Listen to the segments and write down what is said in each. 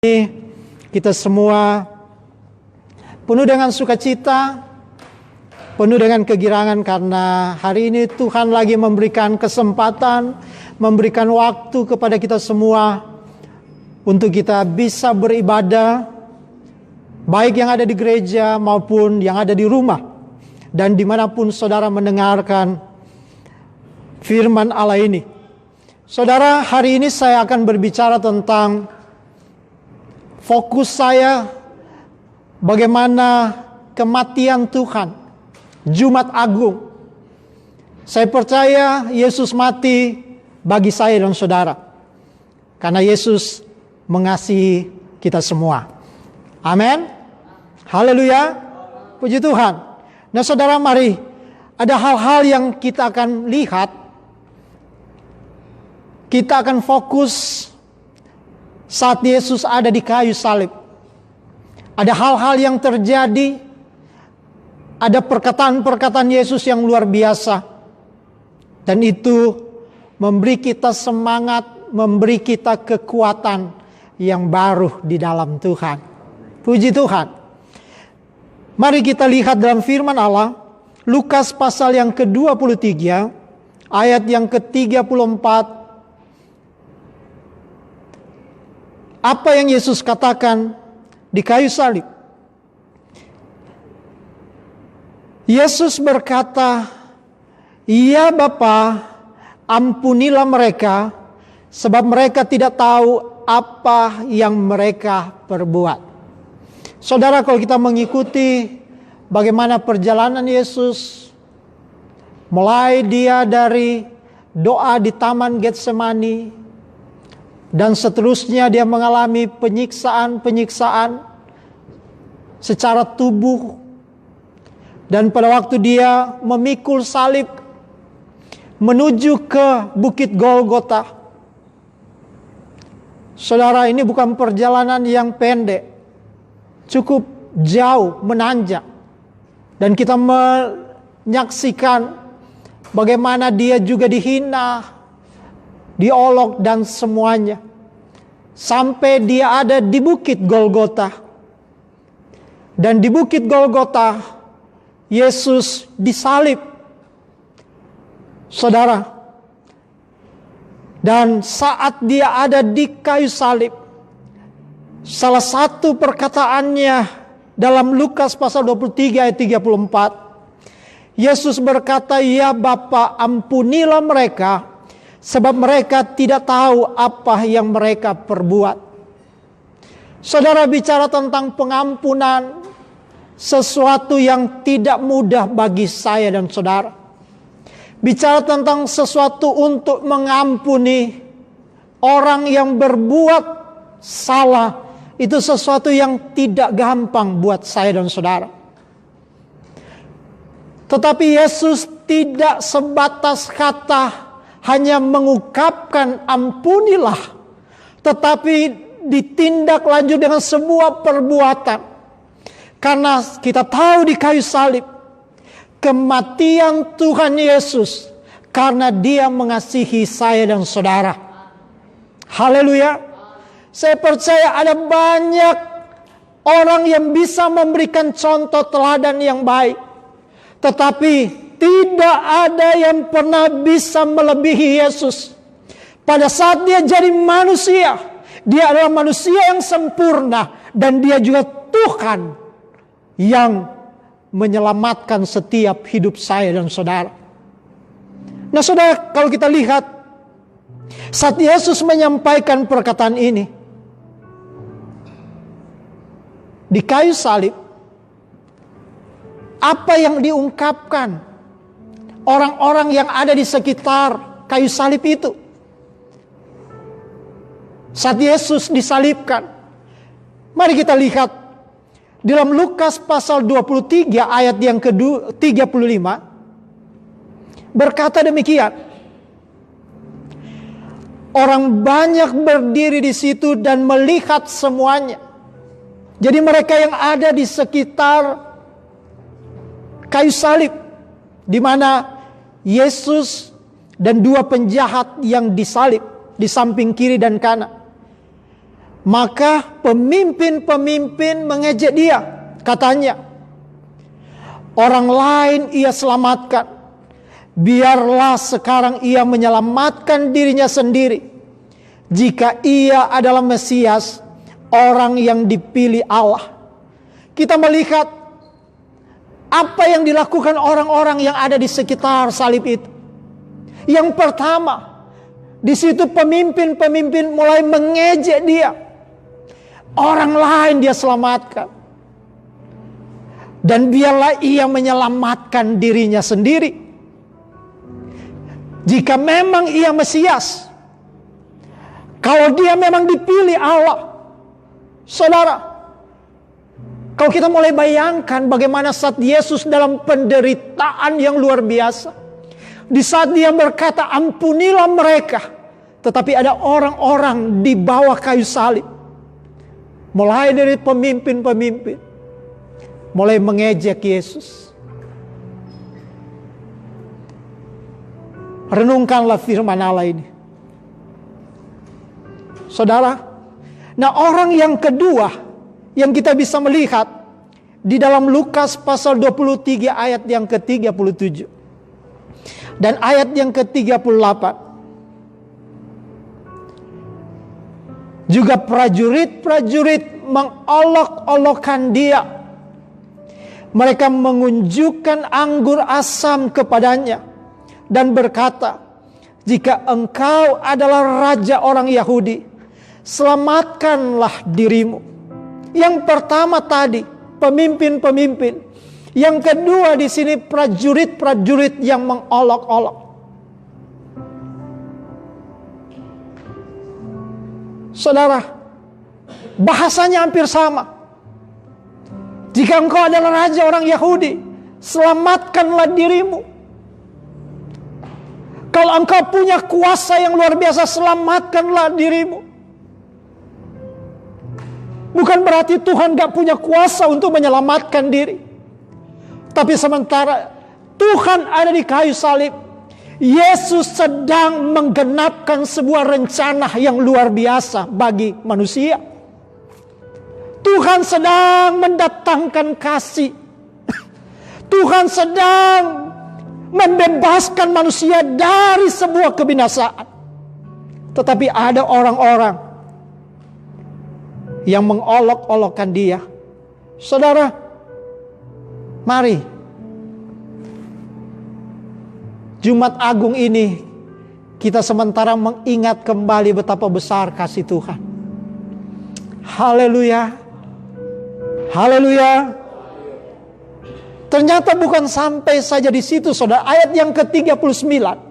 Kita semua penuh dengan sukacita, penuh dengan kegirangan karena hari ini Tuhan lagi memberikan kesempatan, memberikan waktu kepada kita semua untuk kita bisa beribadah, baik yang ada di gereja maupun yang ada di rumah, dan dimanapun saudara mendengarkan firman Allah ini. Saudara, hari ini saya akan berbicara tentang fokus saya bagaimana kematian Tuhan, Jumat Agung. Saya percaya Yesus mati bagi saya dan saudara, karena Yesus mengasihi kita semua. Amin. Haleluya. Puji Tuhan. Nah saudara, mari ada hal-hal yang kita akan lihat. Kita akan fokus saat Yesus ada di kayu salib. Ada hal-hal yang terjadi. Ada perkataan-perkataan Yesus yang luar biasa. Dan itu memberi kita semangat, memberi kita kekuatan yang baru di dalam Tuhan. Puji Tuhan. Mari kita lihat dalam firman Allah. Lukas pasal yang ke-23. Ayat yang ke-34. Apa yang Yesus katakan di kayu salib? Yesus berkata, "Ya Bapa, ampunilah mereka, sebab mereka tidak tahu apa yang mereka perbuat." Saudara, kalau kita mengikuti bagaimana perjalanan Yesus, mulai dia dari doa di Taman Getsemani, dan seterusnya dia mengalami penyiksaan-penyiksaan secara tubuh. Dan pada waktu dia memikul salib menuju ke Bukit Golgota. Saudara, ini bukan perjalanan yang pendek. Cukup jauh, menanjak. Dan kita menyaksikan bagaimana dia juga dihina, diolok dan semuanya. Sampai dia ada di Bukit Golgota. Dan di Bukit Golgota Yesus disalib. Saudara. Dan saat dia ada di kayu salib, salah satu perkataannya dalam Lukas pasal 23 ayat 34. Yesus berkata, "Ya Bapa, ampunilah mereka, sebab mereka tidak tahu apa yang mereka perbuat." Saudara, bicara tentang pengampunan, sesuatu yang tidak mudah bagi saya dan saudara. Bicara tentang sesuatu untuk mengampuni orang yang berbuat salah, itu sesuatu yang tidak gampang buat saya dan saudara. Tetapi Yesus tidak sebatas kata hanya mengungkapkan ampunilah, tetapi ditindak lanjut dengan sebuah perbuatan. Karena kita tahu di kayu salib kematian Tuhan Yesus karena dia mengasihi saya dan saudara. Haleluya. Saya percaya ada banyak orang yang bisa memberikan contoh teladan yang baik, tetapi tidak ada yang pernah bisa melebihi Yesus. Pada saat dia jadi manusia, dia adalah manusia yang sempurna, dan dia juga Tuhan yang menyelamatkan setiap hidup saya dan saudara. Nah saudara, kalau kita lihat saat Yesus menyampaikan perkataan ini di kayu salib, apa yang diungkapkan orang-orang yang ada di sekitar kayu salib itu? Saat Yesus disalibkan, mari kita lihat dalam Lukas pasal 23 ayat yang ke-35 berkata demikian. Orang banyak berdiri di situ dan melihat semuanya. Jadi mereka yang ada di sekitar kayu salib, di mana Yesus dan dua penjahat yang disalib di samping kiri dan kanan. Maka pemimpin-pemimpin mengejek dia. Katanya, orang lain ia selamatkan, biarlah sekarang ia menyelamatkan dirinya sendiri. Jika ia adalah Mesias, orang yang dipilih Allah. Kita melihat apa yang dilakukan orang-orang yang ada di sekitar salib itu. Yang pertama, di situ pemimpin-pemimpin mulai mengejek dia. Orang lain dia selamatkan, dan biarlah ia menyelamatkan dirinya sendiri. Jika memang ia Mesias, kalau dia memang dipilih Allah, saudara, kalau kita mulai bayangkan bagaimana saat Yesus dalam penderitaan yang luar biasa, di saat dia berkata ampunilah mereka, tetapi ada orang-orang di bawah kayu salib, mulai dari pemimpin-pemimpin, mulai mengejek Yesus. Renungkanlah firman Allah ini, saudara. Nah, orang yang kedua yang kita bisa melihat di dalam Lukas pasal 23 ayat yang ke-37 dan ayat yang ke-38. Juga prajurit-prajurit mengolok-olokkan dia. Mereka mengunjukkan anggur asam kepadanya dan berkata, jika engkau adalah raja orang Yahudi, selamatkanlah dirimu. Yang pertama tadi pemimpin-pemimpin, yang kedua di sini prajurit-prajurit yang mengolok-olok. Saudara, bahasanya hampir sama. Jika engkau adalah raja orang Yahudi, selamatkanlah dirimu. Kalau engkau punya kuasa yang luar biasa, selamatkanlah dirimu. Bukan berarti Tuhan gak punya kuasa untuk menyelamatkan diri. Tapi sementara Tuhan ada di kayu salib, Yesus sedang menggenapkan sebuah rencana yang luar biasa bagi manusia. Tuhan sedang mendatangkan kasih. Tuhan sedang membebaskan manusia dari sebuah kebinasaan. Tetapi ada orang-orang yang mengolok-olokkan dia. Saudara, mari Jumat Agung ini kita sementara mengingat kembali betapa besar kasih Tuhan. Haleluya. Haleluya. Ternyata bukan sampai saja di situ, saudara. Ayat yang ke-39.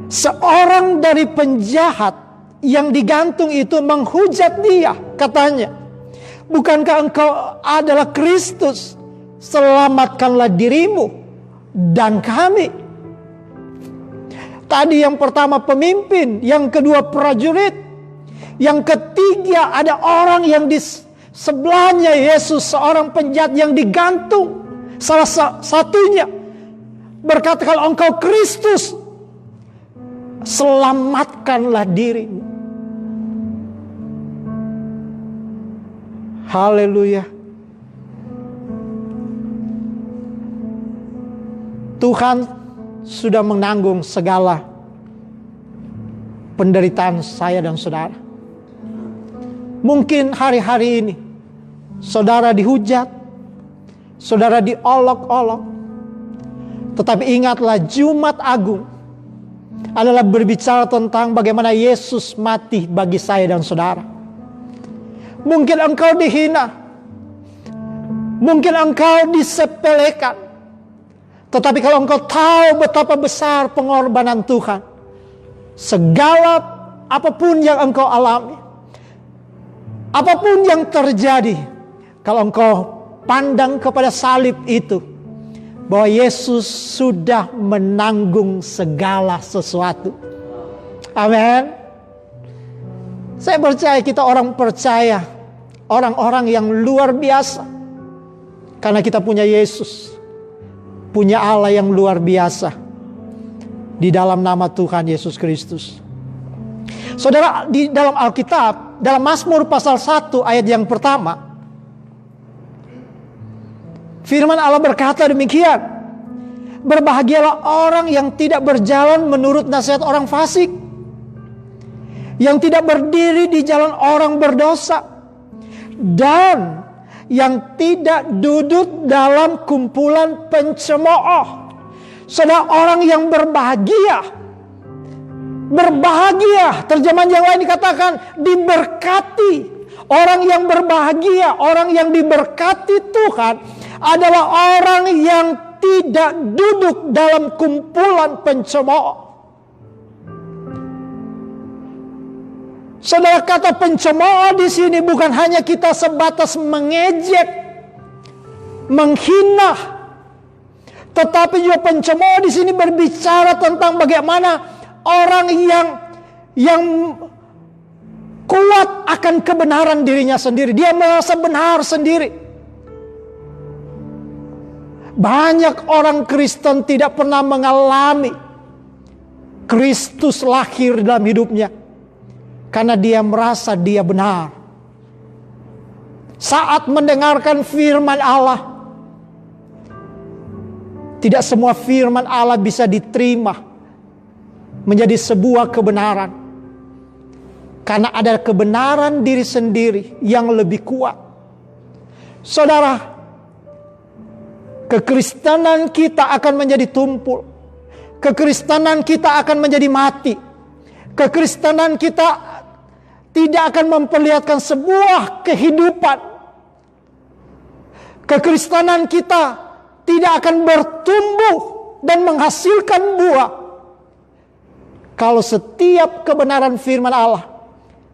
Seorang dari penjahat yang digantung itu menghujat dia, katanya, bukankah engkau adalah Kristus? Selamatkanlah dirimu dan kami. Tadi yang pertama pemimpin, yang kedua prajurit, yang ketiga ada orang yang di sebelahnya Yesus, seorang penjahat yang digantung. Salah satunya berkata, kalau engkau Kristus, selamatkanlah dirimu. Haleluya. Tuhan sudah menanggung segala penderitaan saya dan saudara. Mungkin hari-hari ini saudara dihujat, saudara diolok-olok. Tetapi ingatlah, Jumat Agung adalah berbicara tentang bagaimana Yesus mati bagi saya dan saudara. Mungkin engkau dihina, mungkin engkau disepelekan. Tetapi kalau engkau tahu betapa besar pengorbanan Tuhan, segala apapun yang engkau alami, apapun yang terjadi, kalau engkau pandang kepada salib itu, bahwa Yesus sudah menanggung segala sesuatu. Amin. Saya percaya kita orang percaya, orang-orang yang luar biasa, karena kita punya Yesus, punya Allah yang luar biasa di dalam nama Tuhan Yesus Kristus. Saudara, di dalam Alkitab, dalam Mazmur pasal 1 ayat yang pertama, firman Allah berkata demikian, berbahagialah orang yang tidak berjalan menurut nasihat orang fasik, yang tidak berdiri di jalan orang berdosa, dan yang tidak duduk dalam kumpulan pencemooh. Saudara, orang yang berbahagia, terjemahan yang lain dikatakan diberkati. Orang yang berbahagia, orang yang diberkati Tuhan adalah orang yang tidak duduk dalam kumpulan pencemooh. Saudara, kata pencemooh di sini bukan hanya kita sebatas mengejek, menghina, tetapi juga pencemooh di sini berbicara tentang bagaimana orang yang kuat akan kebenaran dirinya sendiri. Dia merasa benar sendiri. Banyak orang Kristen tidak pernah mengalami Kristus lahir dalam hidupnya, karena dia merasa dia benar. Saat mendengarkan firman Allah, tidak semua firman Allah bisa diterima menjadi sebuah kebenaran. Karena ada kebenaran diri sendiri yang lebih kuat. Saudara, kekristenan kita akan menjadi tumpul. Kekristenan kita akan menjadi mati. Kekristenan kita tidak akan memperlihatkan sebuah kehidupan. Kekristenan kita tidak akan bertumbuh dan menghasilkan buah kalau setiap kebenaran firman Allah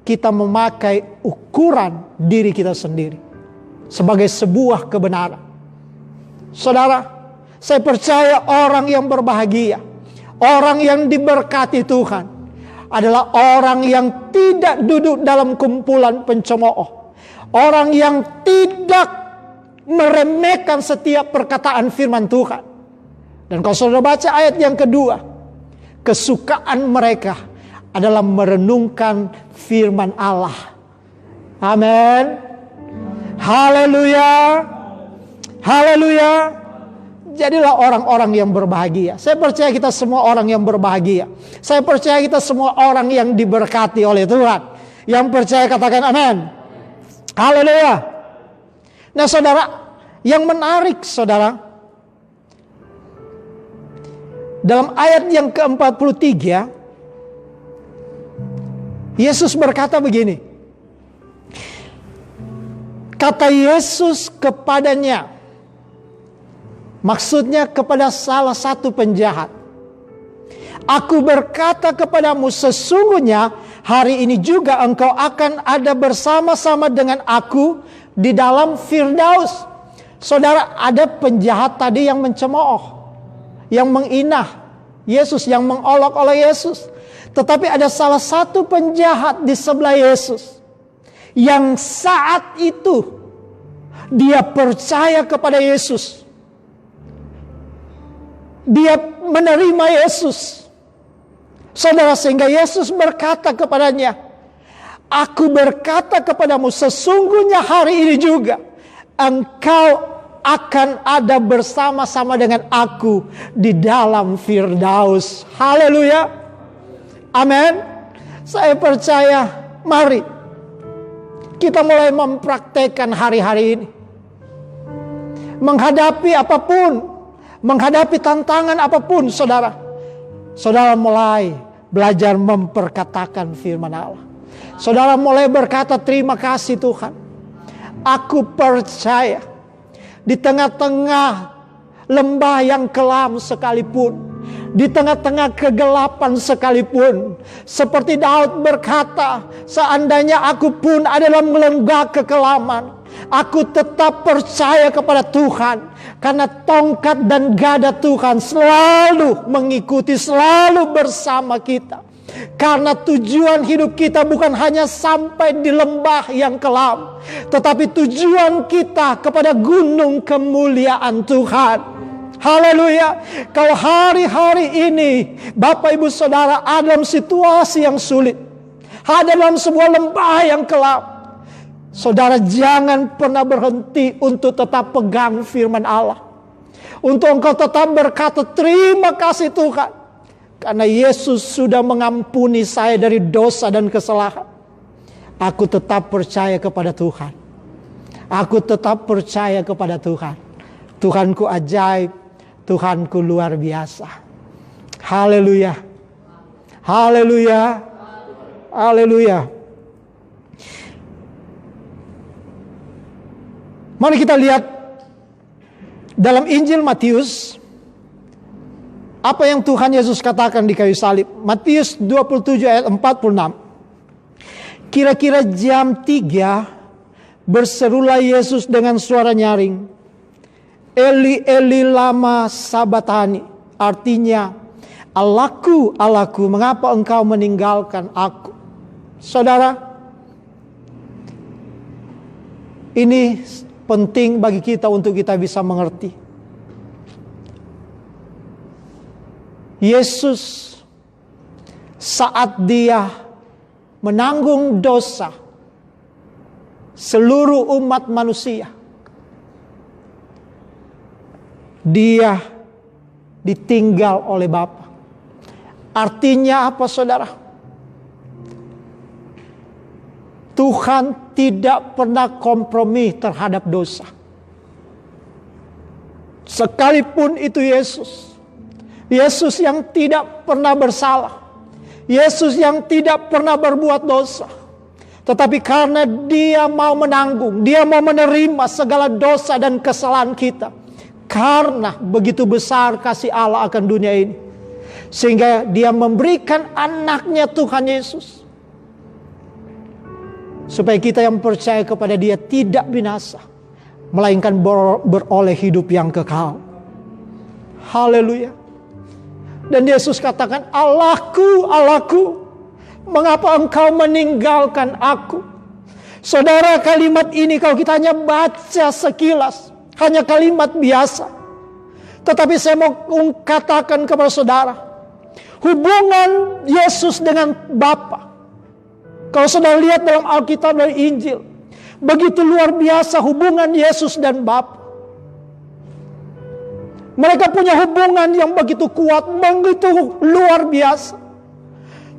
kita memakai ukuran diri kita sendiri sebagai sebuah kebenaran. Saudara, saya percaya orang yang berbahagia, orang yang diberkati Tuhan adalah orang yang tidak duduk dalam kumpulan pencemooh. Orang yang tidak meremehkan setiap perkataan firman Tuhan. Dan kalau saudara baca ayat yang kedua, kesukaan mereka adalah merenungkan firman Allah. Amin. Haleluya. Haleluya. Jadilah orang-orang yang berbahagia. Saya percaya kita semua orang yang berbahagia. Saya percaya kita semua orang yang diberkati oleh Tuhan. Yang percaya katakan amin. Haleluya. Nah saudara, yang menarik saudara, dalam ayat yang ke-43, Yesus berkata begini. Kata Yesus kepadanya, maksudnya kepada salah satu penjahat, aku berkata kepadamu, sesungguhnya hari ini juga engkau akan ada bersama-sama dengan aku di dalam Firdaus. Saudara, ada penjahat tadi yang mencemooh, yang menginah Yesus, yang mengolok-olok Yesus. Tetapi ada salah satu penjahat di sebelah Yesus yang saat itu dia percaya kepada Yesus. Dia menerima Yesus. Saudara, sehingga Yesus berkata kepadanya, aku berkata kepadamu, sesungguhnya hari ini juga engkau akan ada bersama-sama dengan aku di dalam Firdaus. Haleluya. Amin. Saya percaya, mari kita mulai mempraktekkan hari-hari ini. Menghadapi apapun, menghadapi tantangan apapun, saudara. Saudara mulai belajar memperkatakan firman Allah. Saudara mulai berkata, terima kasih Tuhan. Aku percaya di tengah-tengah lembah yang kelam sekalipun, di tengah-tengah kegelapan sekalipun, seperti Daud berkata, seandainya aku pun ada dalam lembah kekelaman, aku tetap percaya kepada Tuhan. Karena tongkat dan gada Tuhan selalu mengikuti, selalu bersama kita. Karena tujuan hidup kita bukan hanya sampai di lembah yang kelam, tetapi tujuan kita kepada gunung kemuliaan Tuhan. Haleluya. Kalau hari-hari ini Bapak Ibu Saudara ada dalam situasi yang sulit, ada dalam sebuah lembah yang gelap. Saudara, jangan pernah berhenti untuk tetap pegang firman Allah. Untuk engkau tetap berkata, terima kasih Tuhan, karena Yesus sudah mengampuni saya dari dosa dan kesalahan. Aku tetap percaya kepada Tuhan. Aku tetap percaya kepada Tuhan. Tuhanku ajaib, Tuhanku luar biasa. Haleluya. Haleluya. Haleluya. Mari kita lihat dalam Injil Matius, apa yang Tuhan Yesus katakan di kayu salib. Matius 27 ayat 46. Kira-kira jam 3, berserulah Yesus dengan suara nyaring, Eli, Eli lama sabatani. Artinya, Allahku, Allahku, mengapa engkau meninggalkan aku? Saudara, ini penting bagi kita untuk kita bisa mengerti. Yesus saat dia menanggung dosa seluruh umat manusia, dia ditinggal oleh Bapa. Artinya apa, saudara? Tuhan tidak pernah kompromi terhadap dosa. Sekalipun itu Yesus. Yesus yang tidak pernah bersalah. Yesus yang tidak pernah berbuat dosa. Tetapi karena dia mau menanggung, dia mau menerima segala dosa dan kesalahan kita. Karena begitu besar kasih Allah akan dunia ini. Sehingga dia memberikan anaknya Tuhan Yesus. Supaya kita yang percaya kepada dia tidak binasa, melainkan beroleh hidup yang kekal. Haleluya. Dan Yesus katakan, Allahku, Allahku, mengapa engkau meninggalkan aku? Saudara, kalimat ini kalau kita hanya baca sekilas, hanya kalimat biasa. Tetapi saya mau katakan kepada saudara, hubungan Yesus dengan Bapa, kalau saudara lihat dalam Alkitab dan Injil, begitu luar biasa hubungan Yesus dan Bapa. Mereka punya hubungan yang begitu kuat, begitu luar biasa.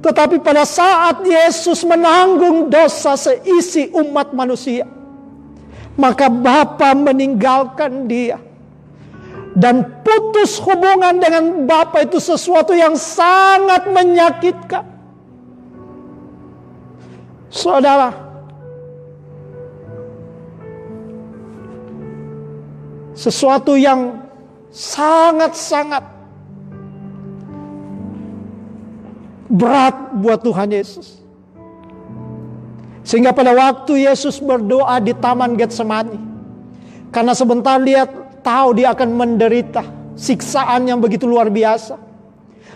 Tetapi pada saat Yesus menanggung dosa seisi umat manusia, maka Bapa meninggalkan dia. Dan putus hubungan dengan Bapa itu sesuatu yang sangat menyakitkan. Saudara, sesuatu yang sangat-sangat berat buat Tuhan Yesus. Sehingga pada waktu Yesus berdoa di Taman Getsemani, karena sebentar dia tahu dia akan menderita siksaan yang begitu luar biasa.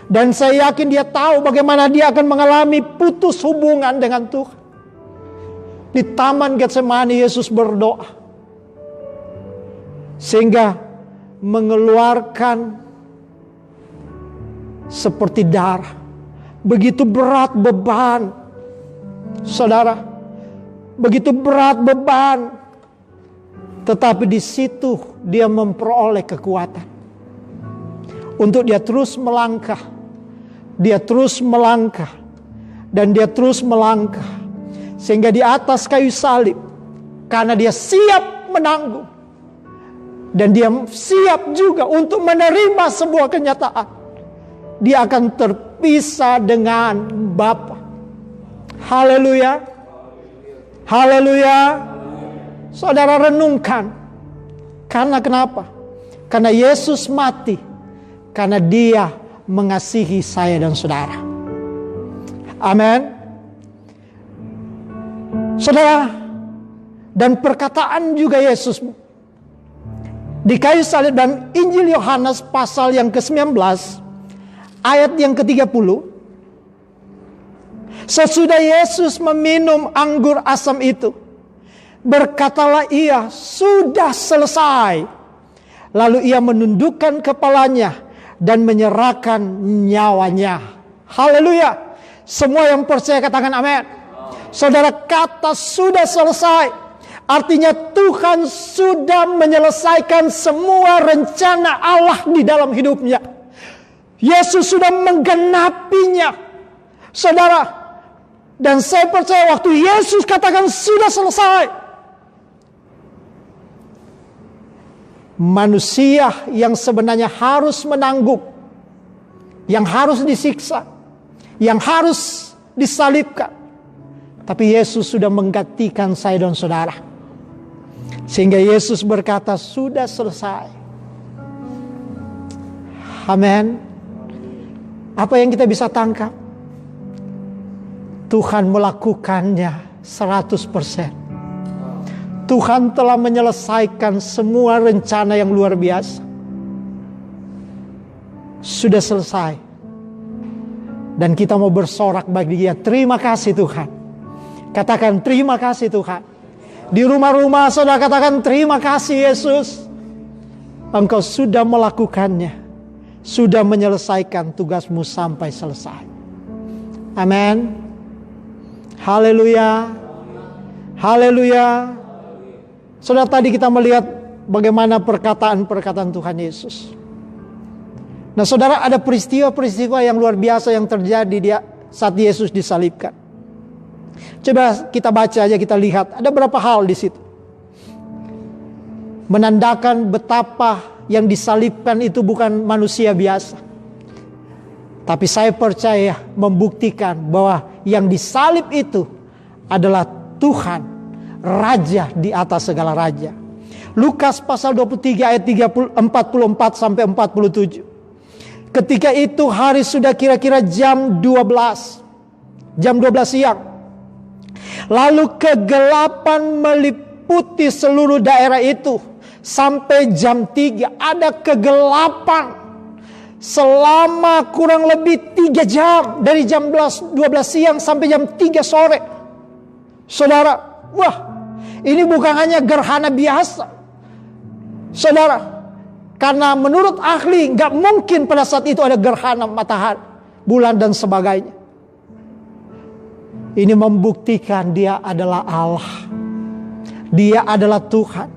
Dan saya yakin dia tahu bagaimana dia akan mengalami putus hubungan dengan Tuhan. Di Taman Getsemani Yesus berdoa, sehingga mengeluarkan seperti darah. Begitu berat beban, saudara, begitu berat beban. Tetapi di situ dia memperoleh kekuatan untuk dia terus melangkah. Dia terus melangkah dan dia terus melangkah. Sehingga di atas kayu salib, karena dia siap menanggung dan dia siap juga untuk menerima sebuah kenyataan, dia akan terpisah dengan Bapa. Haleluya. Haleluya. Saudara renungkan. Karena kenapa? Karena Yesus mati karena dia mengasihi saya dan saudara. Amin. Saudara, dan perkataan juga Yesus di kayu salib dan Injil Yohanes pasal yang ke-19 ayat yang ke-30. Sesudah Yesus meminum anggur asam itu, berkatalah ia, sudah selesai. Lalu ia menundukkan kepalanya dan menyerahkan nyawanya. Haleluya. Semua yang percaya katakan amin. saudara, kata sudah selesai artinya Tuhan sudah menyelesaikan semua rencana Allah di dalam hidupnya. Yesus sudah menggenapinya, saudara. Dan saya percaya waktu Yesus katakan sudah selesai, manusia yang sebenarnya harus menanggung, yang harus disiksa, yang harus disalibkan, tapi Yesus sudah menggantikan saya dan saudara. Sehingga Yesus berkata sudah selesai. Amin. Apa yang kita bisa tangkap? Tuhan melakukannya 100%. Tuhan telah menyelesaikan semua rencana yang luar biasa. Sudah selesai. Dan kita mau bersorak bagi Dia. Terima kasih Tuhan. Katakan terima kasih Tuhan. Di rumah-rumah saudara katakan terima kasih Yesus. Engkau sudah melakukannya. Sudah menyelesaikan tugasmu sampai selesai. Amin. Haleluya. Haleluya. Saudara, tadi kita melihat bagaimana perkataan-perkataan Tuhan Yesus. Nah saudara, ada peristiwa-peristiwa yang luar biasa yang terjadi saat Yesus disalibkan. Coba kita baca aja, kita lihat. Ada berapa hal di situ. Menandakan betapa yang disalibkan itu bukan manusia biasa. Tapi saya percaya membuktikan bahwa yang disalib itu adalah Tuhan, Raja di atas segala raja. Lukas pasal 23 ayat 44 sampai 47. Ketika itu hari sudah kira-kira jam 12. Jam 12 siang. Lalu kegelapan meliputi seluruh daerah itu. Sampai jam 3 ada kegelapan. Selama kurang lebih 3 jam. Dari jam 12 siang sampai jam 3 sore. Saudara, wah, ini bukan hanya gerhana biasa. Saudara, karena menurut ahli gak mungkin pada saat itu ada gerhana matahari, bulan dan sebagainya. Ini membuktikan Dia adalah Allah. Dia adalah Tuhan.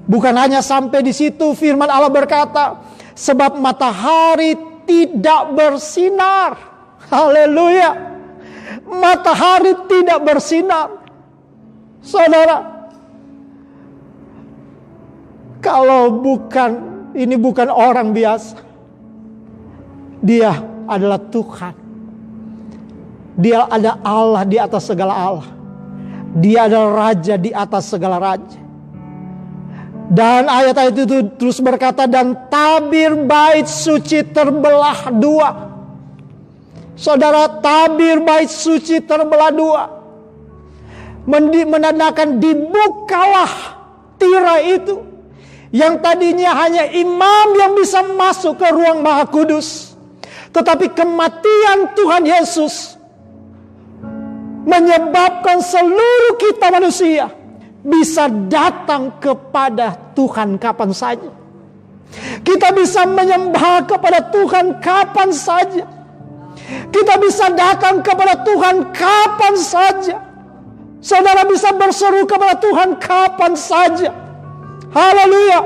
Bukan hanya sampai di situ, firman Allah berkata, sebab matahari tidak bersinar. Haleluya. Matahari tidak bersinar. Saudara, kalau ini bukan orang biasa. Dia adalah Tuhan. Dia adalah Allah di atas segala Allah. Dia adalah Raja di atas segala raja. Dan ayat-ayat itu terus berkata, dan tabir bait suci terbelah 2. Saudara, tabir bait suci terbelah 2. Menandakan dibukalah tirai itu. Yang tadinya hanya imam yang bisa masuk ke ruang Maha Kudus. Tetapi kematian Tuhan Yesus menyebabkan seluruh kita manusia bisa datang kepada Tuhan kapan saja. Kita bisa menyembah kepada Tuhan kapan saja. Kita bisa datang kepada Tuhan kapan saja. Saudara bisa berseru kepada Tuhan kapan saja. Haleluya.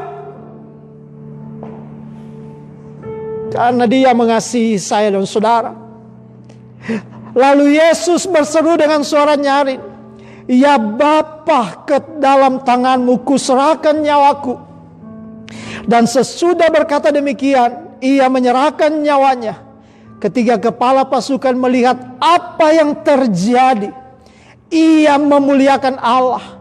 Karena Dia mengasihi saya dan saudara. Lalu Yesus berseru dengan suara nyaring, ya Bapa, ke dalam tanganmu kuserahkan nyawaku. Dan sesudah berkata demikian, Ia menyerahkan nyawanya. Ketika kepala pasukan melihat apa yang terjadi, ia memuliakan Allah.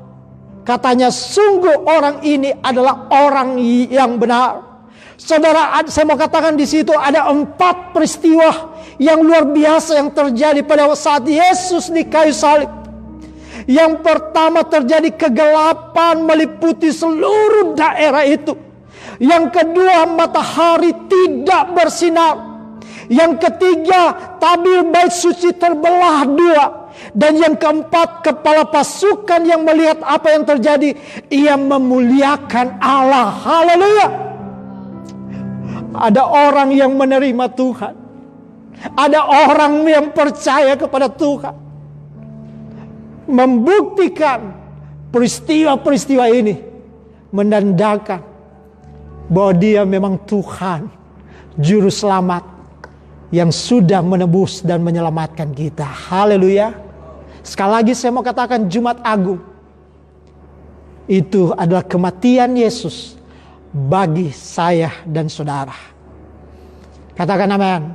Katanya, sungguh orang ini adalah orang yang benar. Saudara, saya mau katakan di situ ada 4 peristiwa yang luar biasa yang terjadi pada saat Yesus di kayu salib. Yang pertama, terjadi kegelapan meliputi seluruh daerah itu. Yang kedua, matahari tidak bersinar. Yang ketiga, tabir bait suci terbelah 2. Dan yang keempat, kepala pasukan yang melihat apa yang terjadi, ia memuliakan Allah. Haleluya. Ada orang yang menerima Tuhan. Ada orang yang percaya kepada Tuhan. membuktikan peristiwa-peristiwa ini menandakan bahwa Dia memang Tuhan, Juru Selamat yang sudah menebus dan menyelamatkan kita. Haleluya. Sekali lagi saya mau katakan, Jumat Agung itu adalah kematian Yesus bagi saya dan saudara. Katakan amin.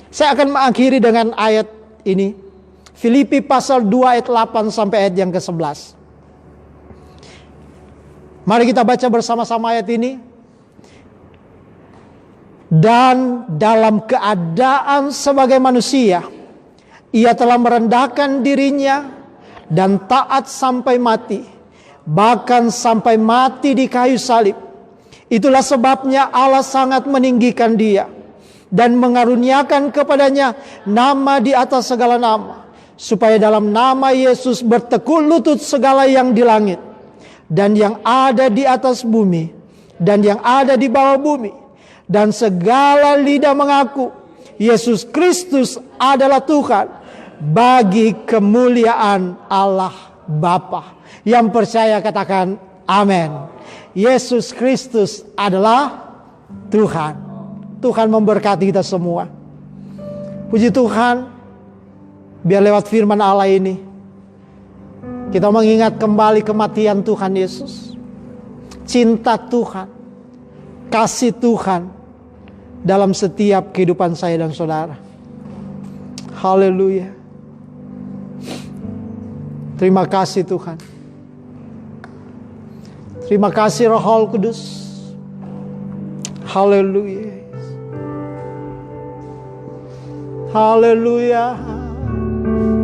Saya akan mengakhiri dengan ayat ini. Filipi pasal 2 ayat 8 sampai ayat yang ke-11. Mari kita baca bersama-sama ayat ini. Dan dalam keadaan sebagai manusia, Ia telah merendahkan dirinya dan taat sampai mati, bahkan sampai mati di kayu salib. Itulah sebabnya Allah sangat meninggikan Dia dan mengaruniakan kepadanya nama di atas segala nama, supaya dalam nama Yesus bertekuk lutut segala yang di langit dan yang ada di atas bumi dan yang ada di bawah bumi, dan segala lidah mengaku Yesus Kristus adalah Tuhan, bagi kemuliaan Allah Bapa. Yang percaya katakan amin. Yesus Kristus adalah Tuhan. Tuhan memberkati kita semua. Puji Tuhan, biar lewat firman Allah ini kita mengingat kembali kematian Tuhan Yesus, cinta Tuhan, kasih Tuhan dalam setiap kehidupan saya dan saudara. Haleluya. Terima kasih Tuhan. Terima kasih Roh Kudus. Haleluya. Haleluya.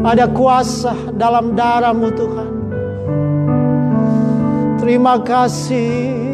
Ada kuasa dalam darah-Mu Tuhan. Terima kasih.